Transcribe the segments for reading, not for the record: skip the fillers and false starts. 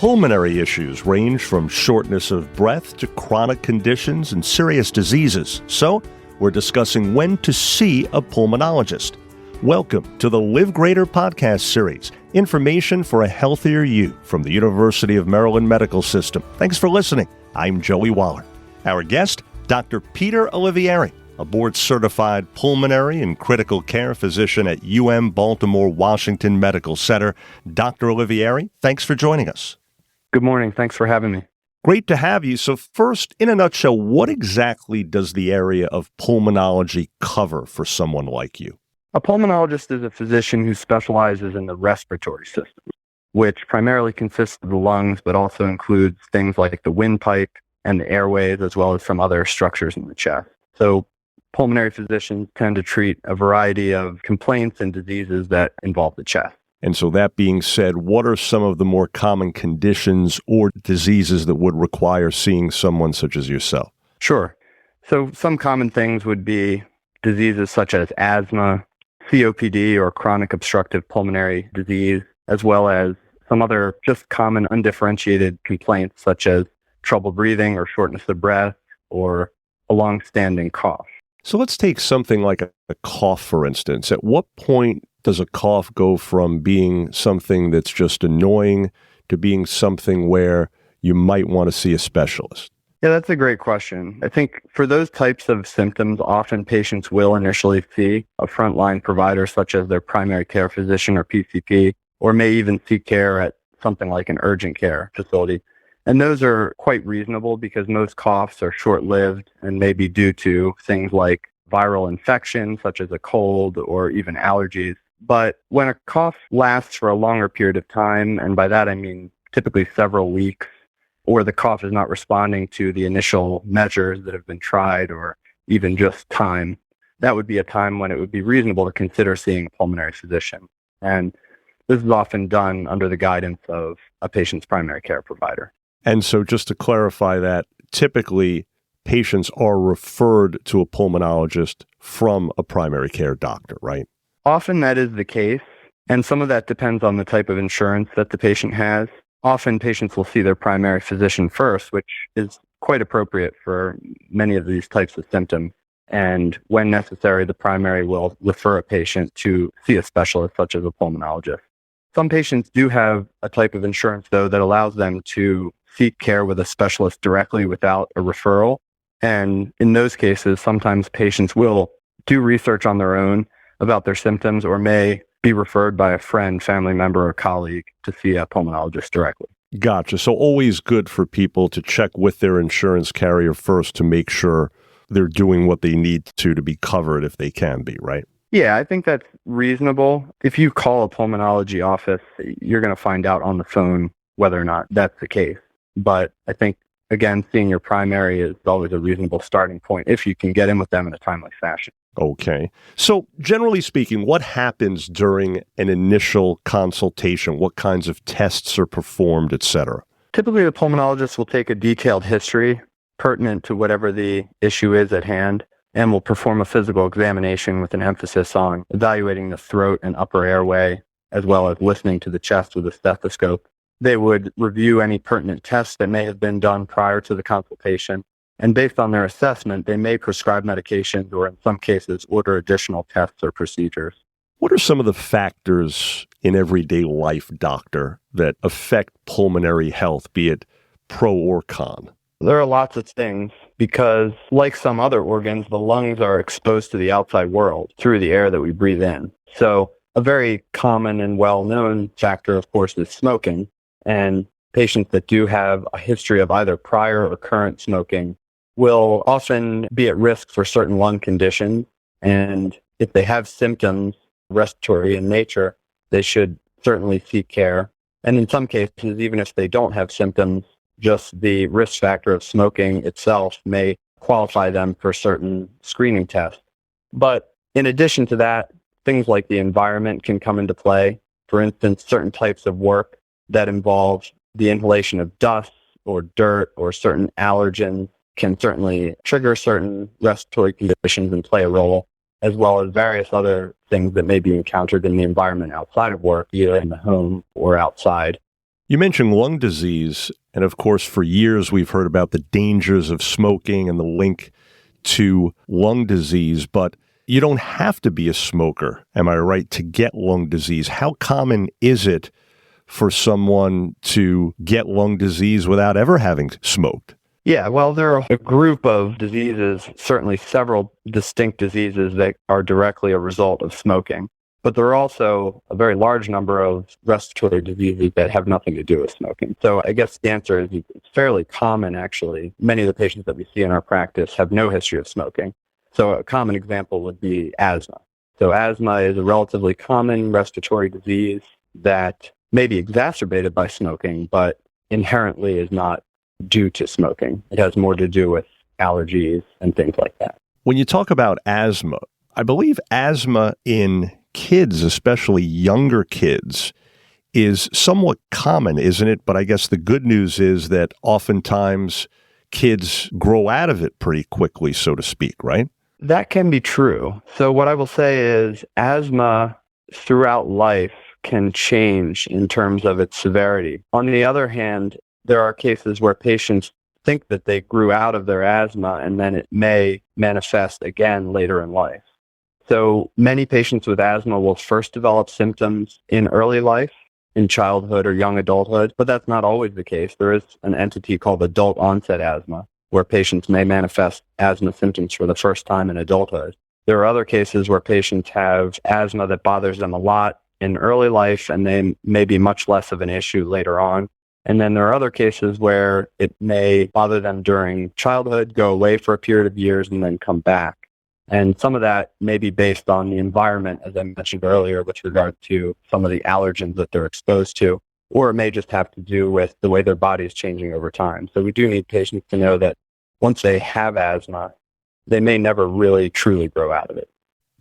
Pulmonary issues range from shortness of breath to chronic conditions and serious diseases. So, we're discussing when to see a pulmonologist. Welcome to the Live Greater podcast series, information for a healthier you from the University of Maryland Medical System. Thanks for listening. I'm Joey Waller. Our guest, Dr. Peter Olivieri, a board-certified pulmonary and critical care physician at Baltimore, Washington Medical Center. Dr. Olivieri, thanks for joining us. Good morning. Thanks for having me. Great to have you. So first, in a nutshell, what exactly does the area of pulmonology cover for someone like you? A pulmonologist is a physician who specializes in the respiratory system, which primarily consists of the lungs, but also includes things like the windpipe and the airways, as well as some other structures in the chest. So pulmonary physicians tend to treat a variety of complaints and diseases that involve the chest. And so that being said, what are some of the more common conditions or diseases that would require seeing someone such as yourself? Sure. So some common things would be diseases such as asthma, COPD or chronic obstructive pulmonary disease, as well as some other just common undifferentiated complaints such as trouble breathing or shortness of breath or a long-standing cough. So let's take something like a cough, for instance. At what point does a cough go from being something that's just annoying to being something where you might want to see a specialist? Yeah, that's a great question. I think for those types of symptoms, often patients will initially see a frontline provider such as their primary care physician or PCP, or may even seek care at something like an urgent care facility. And those are quite reasonable because most coughs are short-lived and may be due to things like viral infections such as a cold or even allergies. But when a cough lasts for a longer period of time, and by that I mean typically several weeks, or the cough is not responding to the initial measures that have been tried or even just time, that would be a time when it would be reasonable to consider seeing a pulmonary physician. And this is often done under the guidance of a patient's primary care provider. And so just to clarify that, typically patients are referred to a pulmonologist from a primary care doctor, right? Often that is the case, and some of that depends on the type of insurance that the patient has. Often patients will see their primary physician first, which is quite appropriate for many of these types of symptoms. And when necessary, the primary will refer a patient to see a specialist such as a pulmonologist. Some patients do have a type of insurance, though, that allows them to seek care with a specialist directly without a referral. And in those cases, sometimes patients will do research on their own about their symptoms or may be referred by a friend, family member, or colleague to see a pulmonologist directly. Gotcha. So always good for people to check with their insurance carrier first to make sure they're doing what they need to be covered if they can be, right? Yeah, I think that's reasonable. If you call a pulmonology office, you're going to find out on the phone whether or not that's the case. But I think, again, seeing your primary is always a reasonable starting point if you can get in with them in a timely fashion. Okay. So generally speaking, what happens during an initial consultation? What kinds of tests are performed, et cetera? Typically, the pulmonologist will take a detailed history pertinent to whatever the issue is at hand and will perform a physical examination with an emphasis on evaluating the throat and upper airway, as well as listening to the chest with a stethoscope. They would review any pertinent tests that may have been done prior to the consultation. And based on their assessment, they may prescribe medications or in some cases order additional tests or procedures. What are some of the factors in everyday life, doctor, that affect pulmonary health, be it pro or con? There are lots of things because, like some other organs, the lungs are exposed to the outside world through the air that we breathe in. So a very common and well-known factor, of course, is smoking. And patients that do have a history of either prior or current smoking will often be at risk for certain lung conditions. And if they have symptoms, respiratory in nature, they should certainly seek care. And in some cases, even if they don't have symptoms, just the risk factor of smoking itself may qualify them for certain screening tests. But in addition to that, things like the environment can come into play. For instance, certain types of work that involve the inhalation of dust or dirt or certain allergens can certainly trigger certain respiratory conditions and play a role, as well as various other things that may be encountered in the environment outside of work, either in the home or outside. You mentioned lung disease, and of course, for years we've heard about the dangers of smoking and the link to lung disease, but you don't have to be a smoker, am I right, to get lung disease? How common is it for someone to get lung disease without ever having smoked? Yeah, well, there are a group of diseases, certainly several distinct diseases that are directly a result of smoking. But there are also a very large number of respiratory diseases that have nothing to do with smoking. So I guess the answer is it's fairly common, actually. Many of the patients that we see in our practice have no history of smoking. So a common example would be asthma. So asthma is a relatively common respiratory disease that may be exacerbated by smoking, but inherently is not due to smoking. It has more to do with allergies and things like that. When you talk about asthma, I believe asthma in kids, especially younger kids, is somewhat common, isn't it? But I guess the good news is that oftentimes kids grow out of it pretty quickly, so to speak, right? That can be true. So what I will say is asthma throughout life can change in terms of its severity. On the other hand, there are cases where patients think that they grew out of their asthma and then it may manifest again later in life. So many patients with asthma will first develop symptoms in early life, in childhood or young adulthood, but that's not always the case. There is an entity called adult onset asthma, where patients may manifest asthma symptoms for the first time in adulthood. There are other cases where patients have asthma that bothers them a lot in early life, and they may be much less of an issue later on. And then there are other cases where it may bother them during childhood, go away for a period of years, and then come back. And some of that may be based on the environment, as I mentioned earlier, with regard to some of the allergens that they're exposed to, or it may just have to do with the way their body is changing over time. So we do need patients to know that once they have asthma, they may never really truly grow out of it.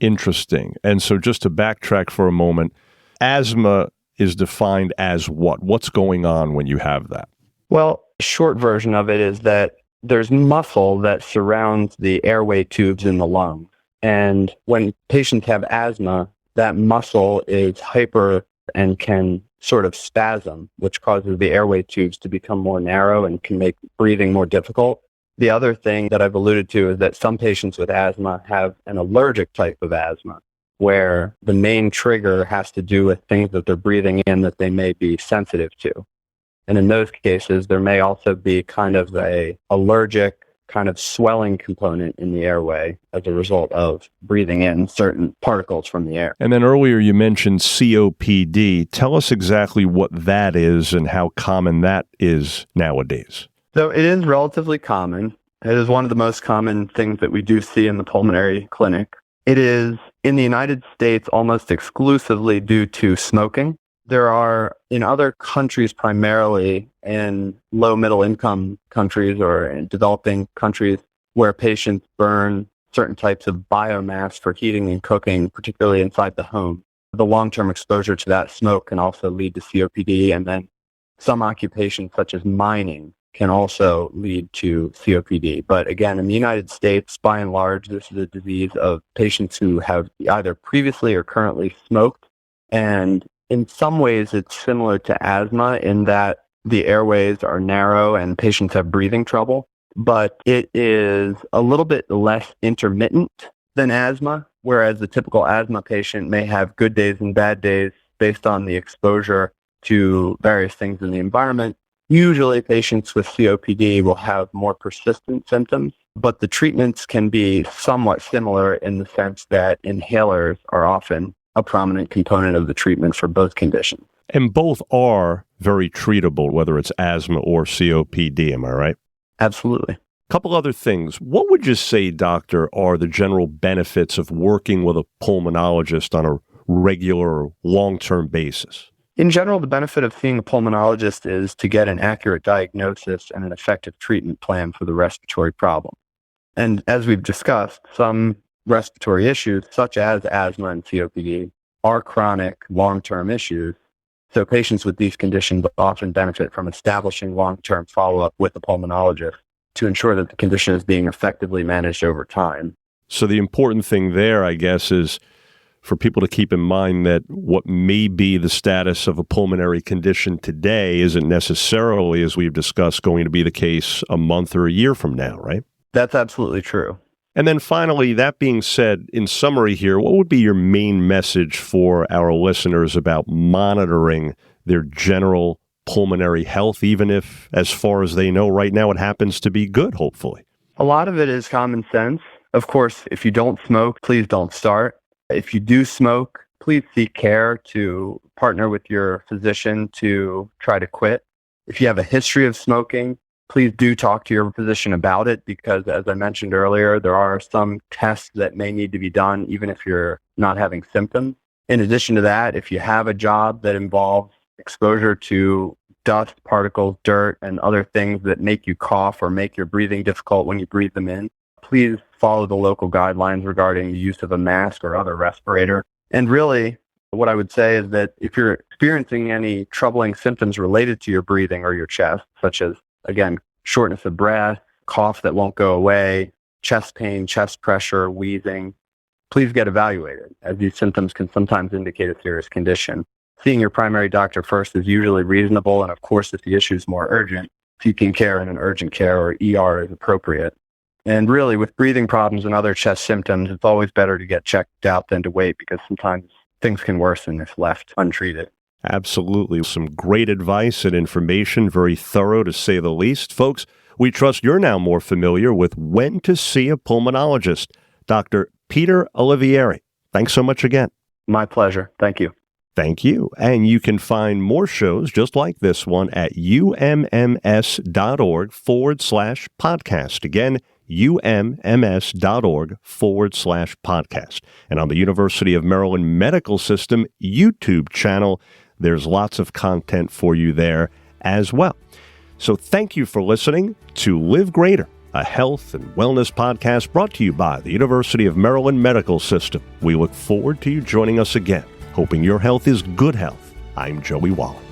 Interesting. And so just to backtrack for a moment, asthma is defined as what? What's going on when you have that? Well, short version of it is that there's muscle that surrounds the airway tubes in the lungs. And when patients have asthma, that muscle is hyper and can sort of spasm, which causes the airway tubes to become more narrow and can make breathing more difficult. The other thing that I've alluded to is that some patients with asthma have an allergic type of asthma, where the main trigger has to do with things that they're breathing in that they may be sensitive to. And in those cases, there may also be kind of a allergic kind of swelling component in the airway as a result of breathing in certain particles from the air. And then earlier you mentioned COPD. Tell us exactly what that is and how common that is nowadays. So it is relatively common. It is one of the most common things that we do see in the pulmonary clinic. It is in the United States almost exclusively due to smoking. There are in other countries, primarily in low middle income countries or in developing countries, where patients burn certain types of biomass for heating and cooking, particularly inside the home. The long-term exposure to that smoke can also lead to COPD, and then some occupations such as mining can also lead to COPD. But again, in the United States, by and large, this is a disease of patients who have either previously or currently smoked. And in some ways, it's similar to asthma in that the airways are narrow and patients have breathing trouble. But it is a little bit less intermittent than asthma, whereas the typical asthma patient may have good days and bad days based on the exposure to various things in the environment. Usually patients with COPD will have more persistent symptoms, but the treatments can be somewhat similar in the sense that inhalers are often a prominent component of the treatment for both conditions. And both are very treatable, whether it's asthma or COPD, am I right? Absolutely. Couple other things. What would you say, doctor, are the general benefits of working with a pulmonologist on a regular or long-term basis? In general, the benefit of seeing a pulmonologist is to get an accurate diagnosis and an effective treatment plan for the respiratory problem. And as we've discussed, some respiratory issues, such as asthma and COPD, are chronic, long-term issues. So patients with these conditions often benefit from establishing long-term follow-up with a pulmonologist to ensure that the condition is being effectively managed over time. So the important thing there, I guess, is for people to keep in mind that what may be the status of a pulmonary condition today isn't necessarily, as we've discussed, going to be the case a month or a year from now, right? That's absolutely true. And then finally, that being said, in summary here, what would be your main message for our listeners about monitoring their general pulmonary health, even if, as far as they know right now, it happens to be good, hopefully? A lot of it is common sense. Of course, if you don't smoke, please don't start. If you do smoke, please seek care to partner with your physician to try to quit. If you have a history of smoking, please do talk to your physician about it because, as I mentioned earlier, there are some tests that may need to be done even if you're not having symptoms. In addition to that, if you have a job that involves exposure to dust, particles, dirt, and other things that make you cough or make your breathing difficult when you breathe them in, please follow the local guidelines regarding the use of a mask or other respirator. And really, what I would say is that if you're experiencing any troubling symptoms related to your breathing or your chest, such as, again, shortness of breath, cough that won't go away, chest pain, chest pressure, wheezing, please get evaluated, as these symptoms can sometimes indicate a serious condition. Seeing your primary doctor first is usually reasonable, and of course, if the issue is more urgent, seeking care in an urgent care or ER is appropriate. And really, with breathing problems and other chest symptoms, it's always better to get checked out than to wait because sometimes things can worsen if left untreated. Absolutely. Some great advice and information, very thorough to say the least. Folks, we trust you're now more familiar with when to see a pulmonologist. Dr. Peter Olivieri, thanks so much again. My pleasure. Thank you. Thank you. And you can find more shows just like this one at umms.org/podcast. Again, umms.org/podcast. And on the University of Maryland Medical System YouTube channel, there's lots of content for you there as well. So thank you for listening to Live Greater, a health and wellness podcast brought to you by the University of Maryland Medical System. We look forward to you joining us again. Hoping your health is good health. I'm Joey Wallach.